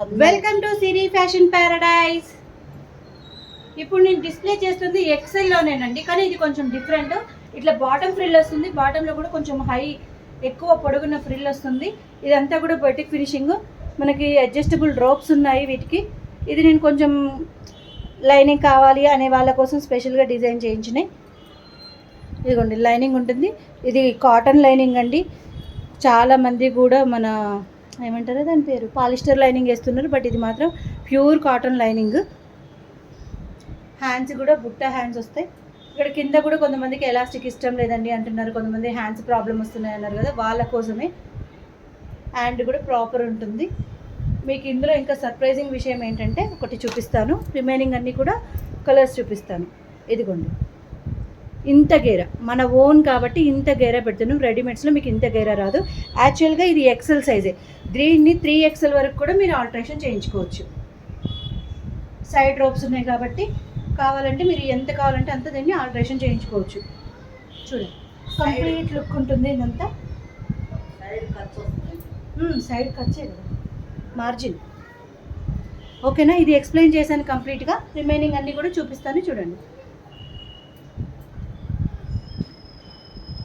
Welcome to Siri fashion Paradise. ఇప్పుడు నేను display చేస్తుంది ఎక్సెల్లోనేనండి, కానీ ఇది కొంచెం డిఫరెంట్. ఇట్లా బాటమ్ ఫ్రిల్ వస్తుంది, బాటంలో కూడా కొంచెం హై ఎక్కువ పొడుగున్న ఫ్రిల్ వస్తుంది. ఇదంతా కూడా బొటిక్ ఫినిషింగ్. మనకి అడ్జస్టబుల్ రోప్స్ ఉన్నాయి వీటికి. ఇది నేను కొంచెం లైనింగ్ కావాలి అనే వాళ్ళ కోసం స్పెషల్గా డిజైన్ చేయించినాయి. ఇదిగోండి లైనింగ్ ఉంటుంది. ఇది కాటన్ లైనింగ్ అండి. చాలామంది కూడా మన ఏమంటారో దాని పేరు పాలిస్టర్ లైనింగ్ వేస్తున్నారు, బట్ ఇది మాత్రం ప్యూర్ కాటన్ లైనింగ్. హ్యాండ్స్ కూడా బుట్ట హ్యాండ్స్ వస్తాయి. ఇక్కడ కింద కూడా కొంతమందికి ఎలాస్టిక్ ఇష్టం లేదండి అంటున్నారు, కొంతమంది హ్యాండ్స్ ప్రాబ్లం వస్తున్నాయి అన్నారు కదా, వాళ్ళ కోసమే. హ్యాండ్ కూడా ప్రాపర్ ఉంటుంది. మీకు ఇందులో ఇంకా సర్ప్రైజింగ్ విషయం ఏంటంటే ఒకటి చూపిస్తాను, రిమైనింగ్ అన్నీ కూడా కలర్స్ చూపిస్తాను. ఇదిగోండి ఇంత గేర మన ఓన్ కాబట్టి ఇంత గేర పెడుతున్నాం. రెడీమేడ్స్లో మీకు ఇంత గేర రాదు. యాక్చువల్గా ఇది ఎక్సెల్ సైజే. దీన్ని 3XL వరకు కూడా మీరు ఆల్టరేషన్ చేయించుకోవచ్చు. సైడ్ రోప్స్ ఉన్నాయి కాబట్టి కావాలంటే మీరు ఎంత కావాలంటే అంత దీన్ని ఆల్టరేషన్ చేయించుకోవచ్చు. చూడండి కంప్లీట్ లుక్ ఉంటుంది. ఇదంతా సైడ్ కచ్చే కదా మార్జిన్. ఓకేనా, ఇది ఎక్స్ప్లెయిన్ చేశాను కంప్లీట్గా. రిమైనింగ్ అన్నీ కూడా చూపిస్తాను చూడండి.